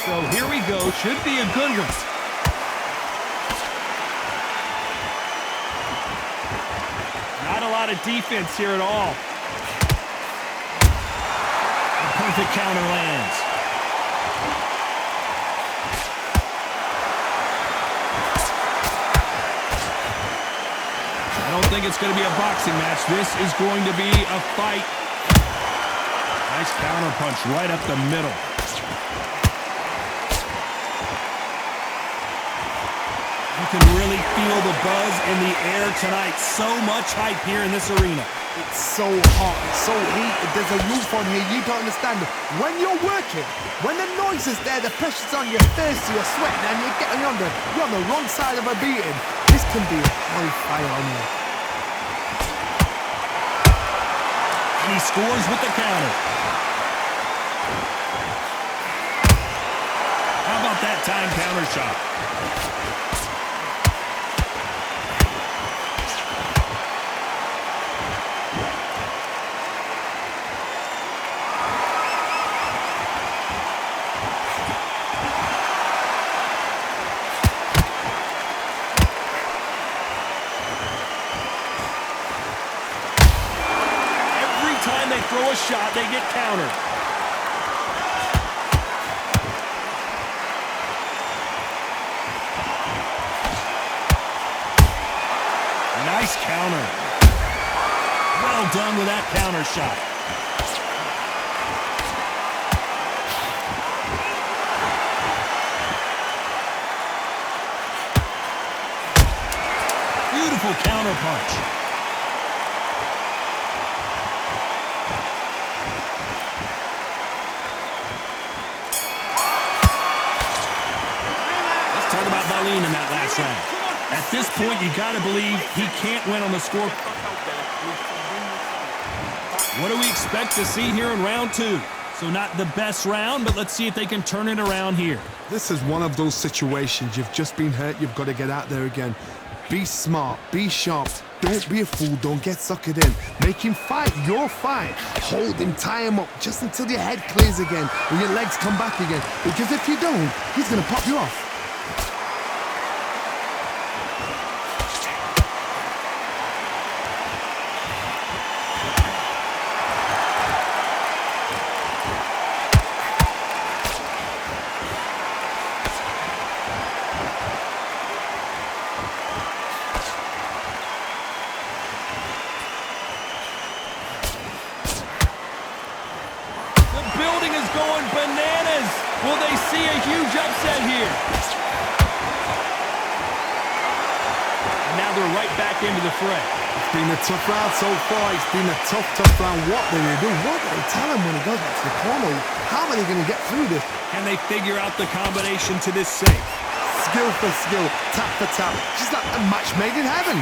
So here we go. Should be a good one. Not a lot of defense here at all. A perfect counter lands. I don't think it's going to be a boxing match. This is going to be a fight. Nice counter punch right up the middle. You can really feel the buzz in the air tonight. So much hype here in this arena. It's so hot, it's so heated. There's a roof on here, you don't understand it. When you're working, when the noise is there, the pressure's on, you're thirsty, you're sweating, and you're on the wrong side of a beating. This can be a hellfire on you. And he scores with the counter. How about that time counter shot? They throw a shot, they get countered. Nice counter. Well done with that counter shot. Beautiful counter punch. Talk about Wallin in that last round. At this point, you got to believe he can't win on the score. What do we expect to see here in round two? So not the best round, but let's see if they can turn it around here. This is one of those situations. You've just been hurt. You've got to get out there again. Be smart. Be sharp. Don't be a fool. Don't get suckered in. Make him fight your fight. Hold him. Tie him up just until your head clears again and your legs come back again. Because if you don't, he's going to pop you off. Going bananas. Will they see a huge upset here? And now they're right back into the fray. It's been a tough round so far. It's been a tough round. What will they do? What will they tell him when he goes back to the corner? How are they going to get through this? Can they figure out the combination to this save? Skill for skill, tap for tap. Just like a match made in heaven.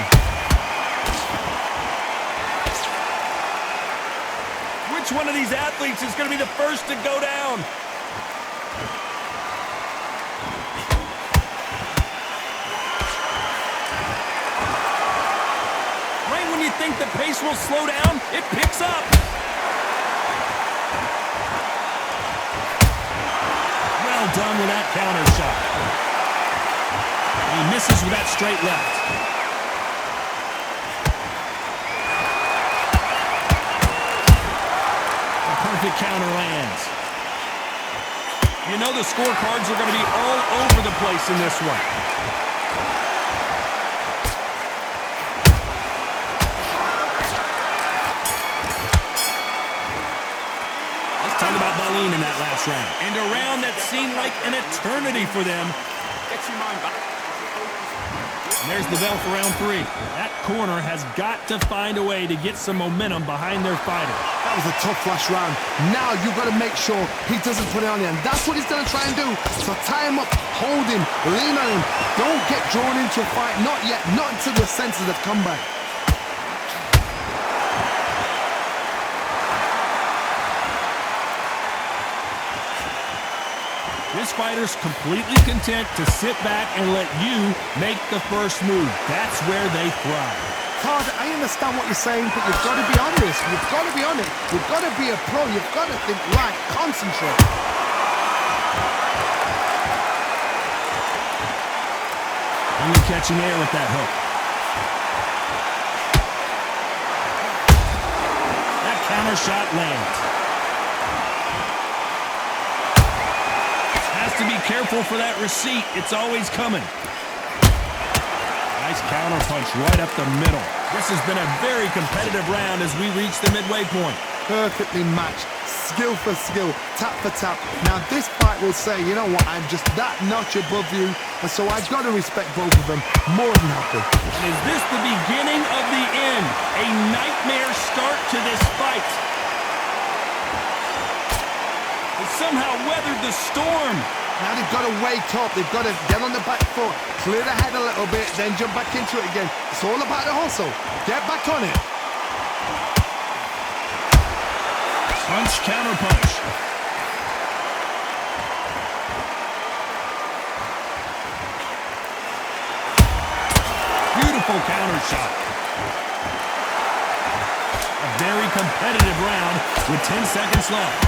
Which one of these athletes is going to be the first to go down? Right when you think the pace will slow down, it picks up. Well done with that counter shot. He misses with that straight left. Perfect counter lands. You know the scorecards are going to be all over the place in this one. Let's talk about Wallin in that last round. And a round that seemed like an eternity for them. Get your mind back. And there's the bell for round three. That corner has got to find a way to get some momentum behind their fighter. That was a tough last round. Now you've got to make sure he doesn't put it on you. And that's what he's going to try and do. So tie him up, hold him, lean on him. Don't get drawn into a fight. Not yet. Not until your senses have come back. This fighter's completely content to sit back and let you make the first move. That's where they thrive. Todd, I understand what you're saying, but you've got to be honest. You've got to be honest. You've got to be a pro. You've got to think, right, concentrate. catching air with that hook. That counter shot lands. Has to be careful for that receipt. It's always coming. Nice counter punch right up the middle. This has been a very competitive round as we reach the midway point. Perfectly matched, skill for skill, tap for tap. Now this fight will say, you know what, I'm just that notch above you, and so I've got to respect both of them more than happy. And is this the beginning of the end? A nightmare start to this fight. They somehow weathered the storm. Now they've got to wake up, they've got to get on the back foot, clear the head a little bit, then jump back into it again. It's all about the hustle. Get back on it. Punch, counter punch. Beautiful counter shot. A very competitive round with 10 seconds left.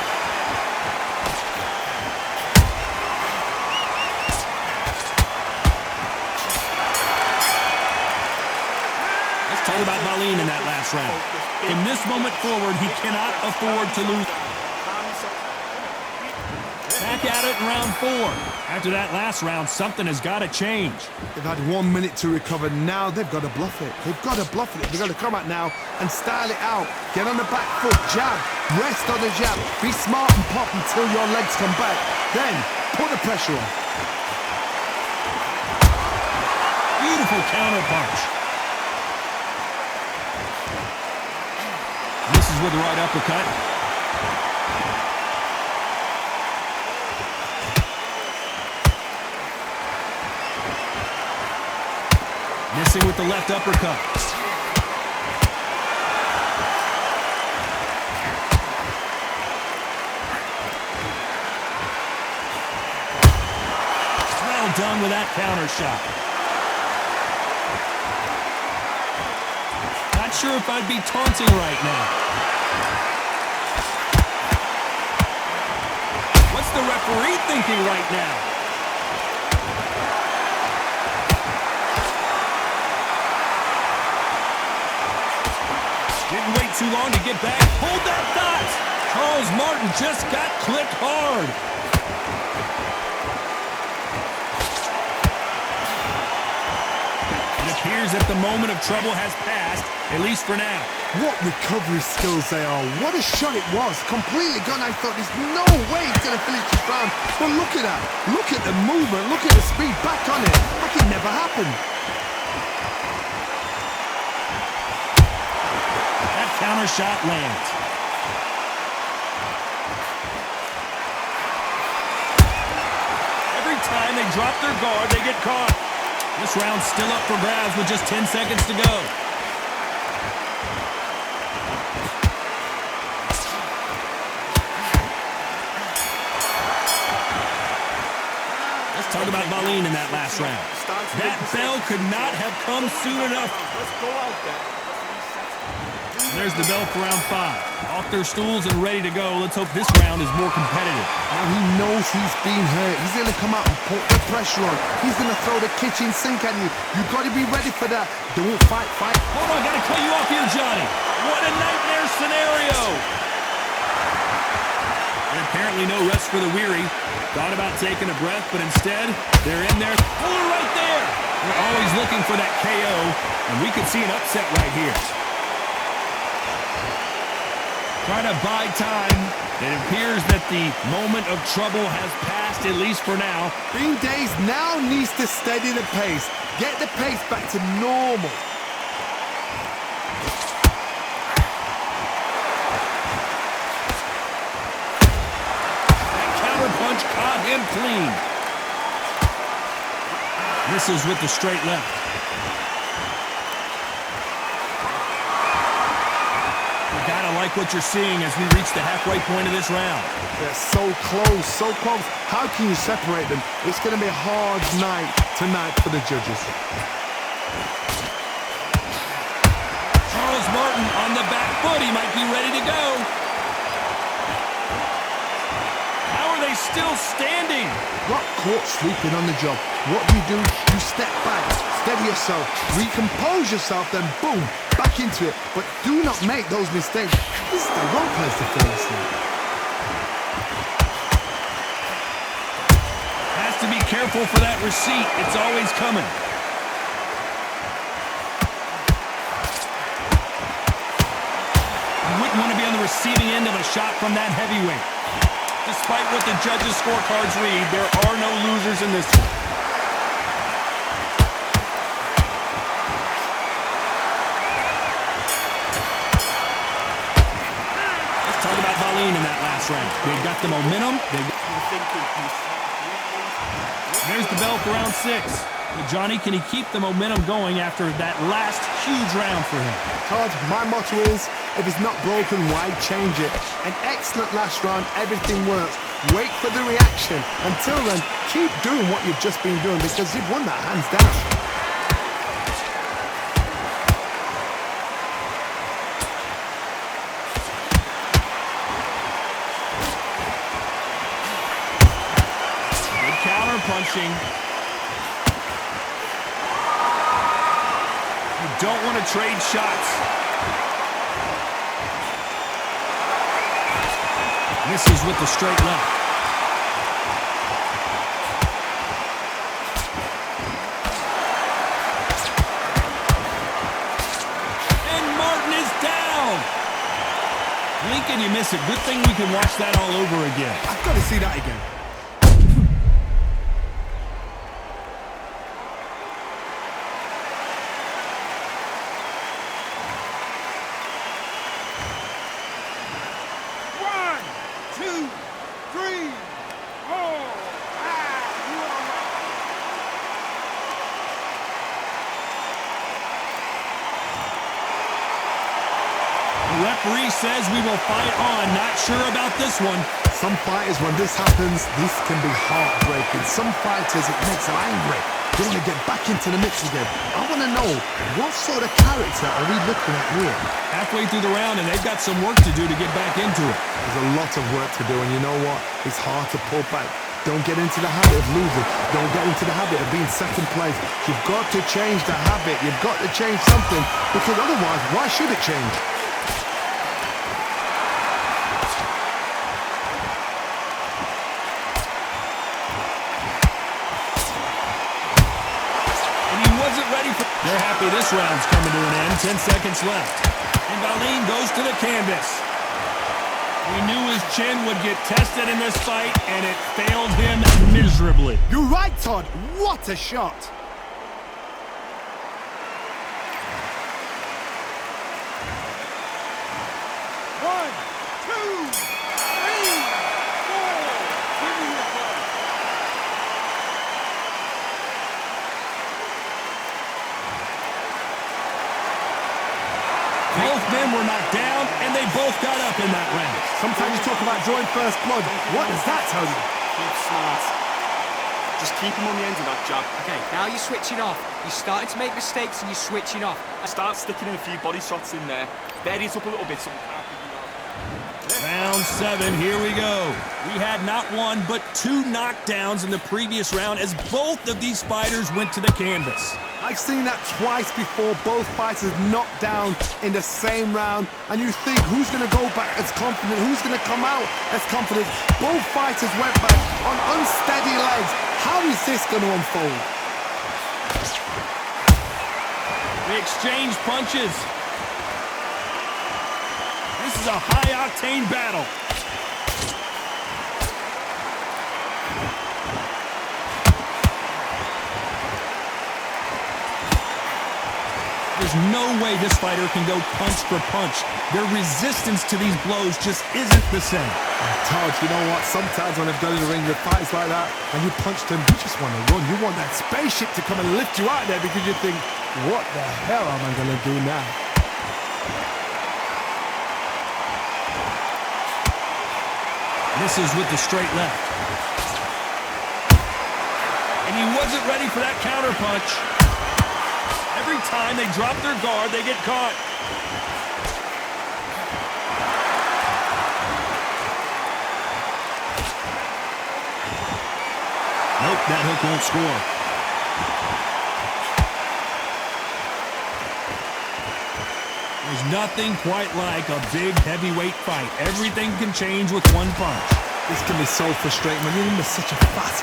Let's talk about Wallin in that last round. From this moment forward, he cannot afford to lose. Back at it in round 4. After that last round, something has got to change. They've had 1 minute to recover. Now they've got to bluff it. They've got to bluff it. They've got to come out now and style it out. Get on the back foot, jab, rest on the jab. Be smart and pop until your legs come back. Then put the pressure on. Beautiful counter punch. Misses with the right uppercut. Missing with the left uppercut. Well done with that counter shot. Not sure if I'd be taunting right now. What's the referee thinking right now? Didn't wait too long to get back. Hold that thought! Charles Martin just got clipped hard. It appears that the moment of trouble has passed, at least for now. What recovery skills they are. What a shot it was. Completely gone. I thought there's no way he's going to finish this round. But look at that. Look at the movement. Look at the speed. Back on it. Like it never happened. That counter shot lands. Every time they drop their guard, they get caught. This round's still up for grabs with just 10 seconds to go. Let's talk about Wallin in that last round. That bell could not have come soon enough. And there's the bell for round 5. Off their stools and ready to go. Let's hope this round is more competitive. Now he knows he's been hurt. He's going to come out and put the pressure on. He's going to throw the kitchen sink at you. You've got to be ready for that. Don't fight. Hold on, got to cut you off here, Johnny. What a nightmare scenario. And apparently no rest for the weary. Thought about taking a breath, but instead, they're in there. Pull her right there. They're always looking for that KO, and we could see an upset right here. Trying to buy time. It appears that the moment of trouble has passed, at least for now. Bean Days now needs to steady the pace. Get the pace back to normal. That counter punch caught him clean. Misses with the straight left. Gotta like what you're seeing as we reach the halfway point of this round. They're so close, so close. How can you separate them? It's going to be a hard night tonight for the judges. Charles Martin on the back foot. He might be ready to go. How are they still standing? What caught sleeping on the job. What do? You step back, steady yourself, recompose yourself, then boom, back into it. But do not make those mistakes. This is the wrong place to fall asleep. Has to be careful for that receipt. It's always coming. You wouldn't want to be on the receiving end of a shot from that heavyweight. Despite what the judges' scorecards read, there are no losers in this one. Let's talk about Wallin in that last round. They got the momentum. There's the bell for round 6. But Johnny, can he keep the momentum going after that last huge round for him? Todd, my motto is, if it's not broken, why change it? An excellent last round, everything works. Wait for the reaction. Until then, keep doing what you've just been doing because you've won that hands down. Good counter punching. You don't want to trade shots. Misses with the straight left. And Martin is down. Lincoln, you miss it. Good thing we can watch that all over again. I've got to see that again. The referee says we will fight on. Not sure about this one. Some fighters, when this happens, this can be heartbreaking. Some fighters, it makes them angry. They want to get back into the mix again. I want to know, what sort of character are we looking at here? Halfway through the round, and they've got some work to do to get back into it. There's a lot of work to do, and you know what? It's hard to pull back. Don't get into the habit of losing. Don't get into the habit of being second place. You've got to change the habit. You've got to change something, because otherwise, why should it change? They're happy this round's coming to an end. 10 seconds left. And Wallin goes to the canvas. We knew his chin would get tested in this fight, and it failed him miserably. You're right, Todd. What a shot. One, two, three, four. Give me your ball. Both men were knocked down, and they both got up in that round. Sometimes you talk about drawing first blood. What does that tell you? Keep smart. Just keep him on the end of that jab. Okay, now you're switching off. You're starting to make mistakes and you're switching off. Start sticking in a few body shots in there. Bury it up a little bit so we can't figure it out. Round 7, here we go. We had not one, but 2 knockdowns in the previous round as both of these fighters went to the canvas. I've seen that twice before, both fighters knocked down in the same round, and you think, who's going to go back as confident, who's going to come out as confident? Both fighters went back on unsteady legs. How is this going to unfold? They exchange punches. This is a high-octane battle. There's no way this fighter can go punch for punch. Their resistance to these blows just isn't the same. Todd, you know what? Sometimes when I've done in the ring with fights like that, and you punch them, you just want to run. You want that spaceship to come and lift you out there because you think, what the hell am I going to do now? Misses with the straight left. And he wasn't ready for that counter punch. Every time they drop their guard, they get caught. Nope, that hook won't score. There's nothing quite like a big heavyweight fight. Everything can change with one punch. This can be so frustrating when you're in with such a fast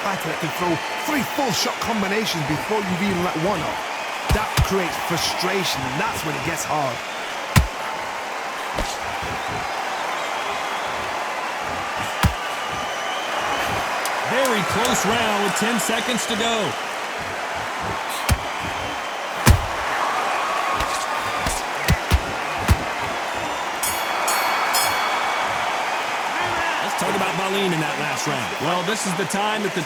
fighter that can throw 3 full shot combinations before you've even let one off. That creates frustration, and that's when it gets hard. Very close round with 10 seconds to go. Let's talk about Wallin in that last round. Well, this is the time that the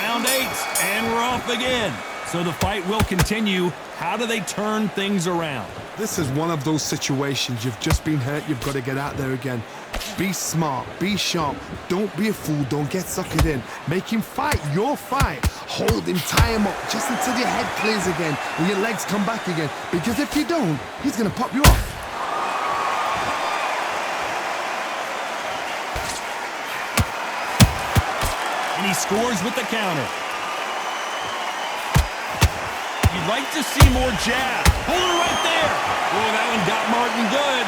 round 8, and we're off again. So the fight will continue. How do they turn things around? This is one of those situations. You've just been hurt, you've got to get out there again. Be smart, be sharp, don't be a fool, don't get suckered in. Make him fight your fight. Hold him, tie him up, just until your head clears again and your legs come back again. Because if you don't, he's going to pop you off. And he scores with the counter. You'd like to see more jab. Hold it right there. Oh, that one got Martin good.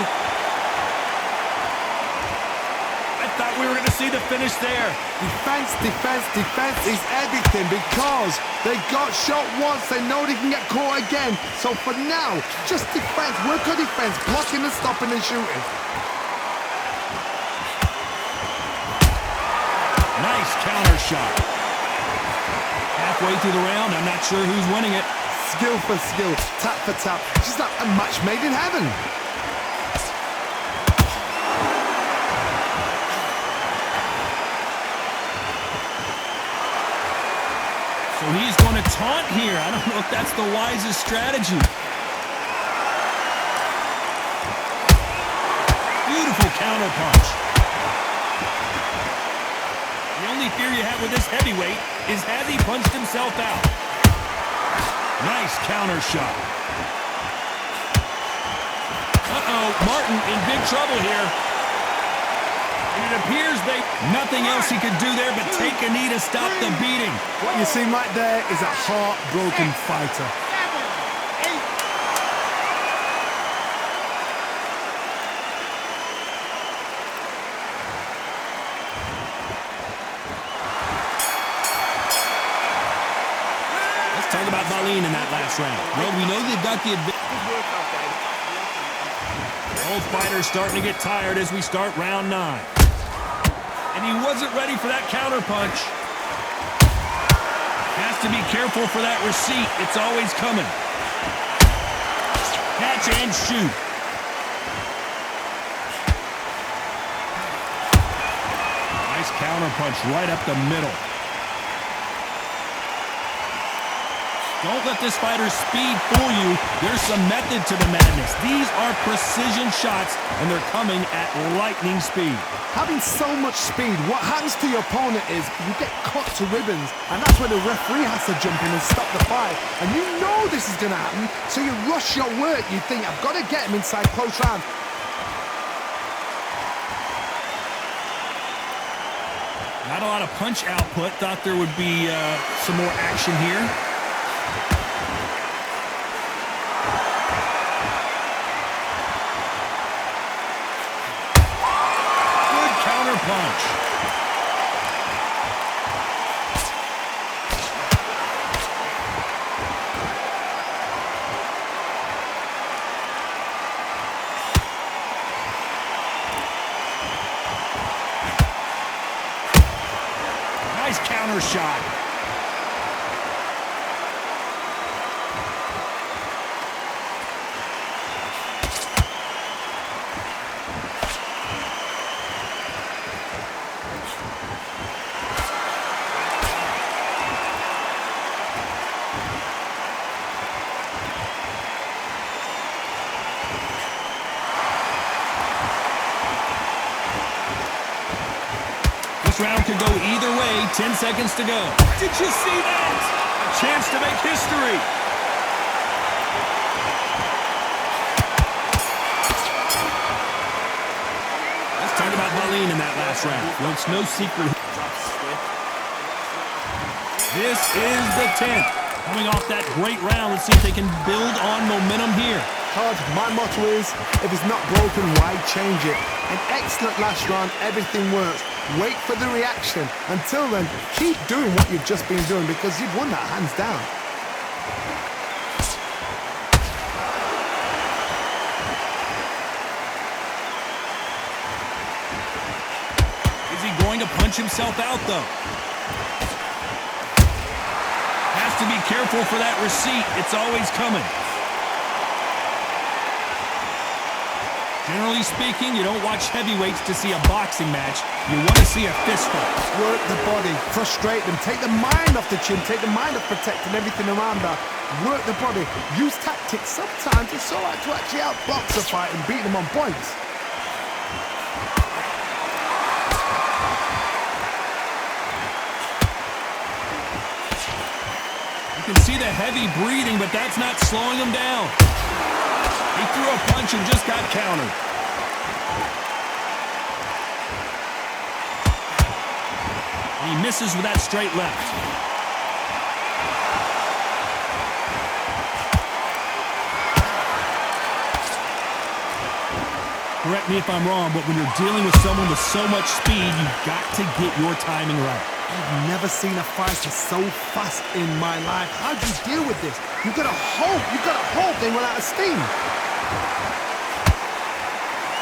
I thought we were going to see the finish there. Defense, defense, defense is everything because they got shot once. They know they can get caught again. So for now, just defense, work on defense, blocking and stopping and shooting. Nice counter shot. Halfway through the round, I'm not sure who's winning it. Skill for skill, tap for tap. Just like a match made in heaven. So he's going to taunt here. I don't know if that's the wisest strategy. Beautiful counter punch. The only fear you have with this heavyweight is has he punched himself out? Nice counter shot. Uh-oh, Martin in big trouble here. And it appears nothing else he could do there but take a knee to stop the beating. What you see right there is a heartbroken fighter. Talk about Wallin in that last round. Well, we know they've got the advantage. Both fighters starting to get tired as we start round 9. And he wasn't ready for that counter punch. Has to be careful for that receipt. It's always coming. Catch and shoot. Nice counter punch right up the middle. Don't let this fighter's speed fool you. There's some method to the madness. These are precision shots, and they're coming at lightning speed. Having so much speed, what happens to your opponent is you get cut to ribbons, and that's where the referee has to jump in and stop the fight. And you know this is going to happen, so you rush your work. You think, I've got to get him inside close round. Not a lot of punch output. Thought there would be some more action here. Punch. Nice counter shot. This round could go either way. 10 seconds to go. Did you see that? A chance to make history. Let's talk about Wallin in that last round. Well, it's no secret. This is the 10th. Coming off that great round, let's see if they can build on momentum here. Todd, my motto is, if it's not broken, why change it? An excellent last round, everything works. Wait for the reaction. Until then, keep doing what you've just been doing because you've won that hands down. Is he going to punch himself out, though? Has to be careful for that receipt. It's always coming. Generally speaking, you don't watch heavyweights to see a boxing match. You want to see a fist fight. Work the body, frustrate them, take the mind off the chin, take the mind off protecting everything around her. Work the body, use tactics. Sometimes it's all right to actually outbox a fight and beat them on points. You can see the heavy breathing, but that's not slowing him down. He threw a punch and just got countered. And he misses with that straight left. Correct me if I'm wrong, but when you're dealing with someone with so much speed, you've got to get your timing right. I've never seen a fighter so fast in my life. How do you deal with this? You've got to hope they run out of steam.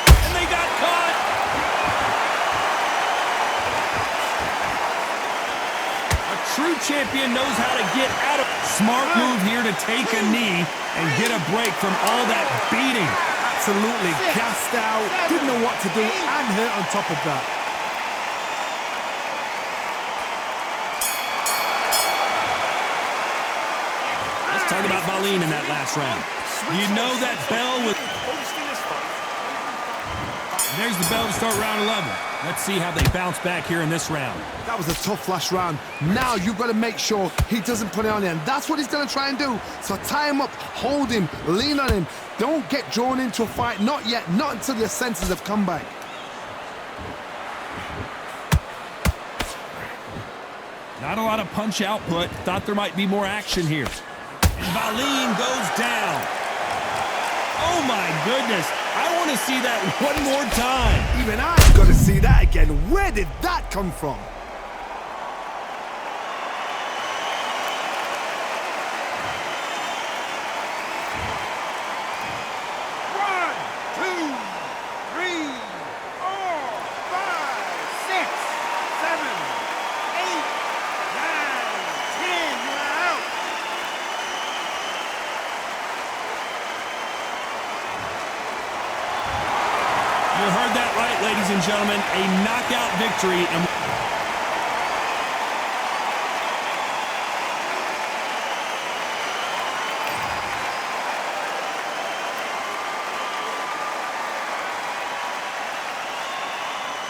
And they got caught! A true champion knows how to get out of... Smart move here to take a knee and get a break from all that beating. Absolutely gassed out, didn't know what to do, and hurt on top of that. Let's talk about Wallin in that last round. You know that bell with... There's the bell to start round 11. Let's see how they bounce back here in this round. That was a tough last round. Now you've got to make sure he doesn't put it on him. That's what he's going to try and do. So tie him up, hold him, lean on him. Don't get drawn into a fight. Not yet. Not until your senses have come back. Not a lot of punch output. Thought there might be more action here. And Wallin goes down. Oh my goodness. I want to see that one more time. Even I've got to see that again. Where did that come from? You heard that right, ladies and gentlemen. A knockout victory. And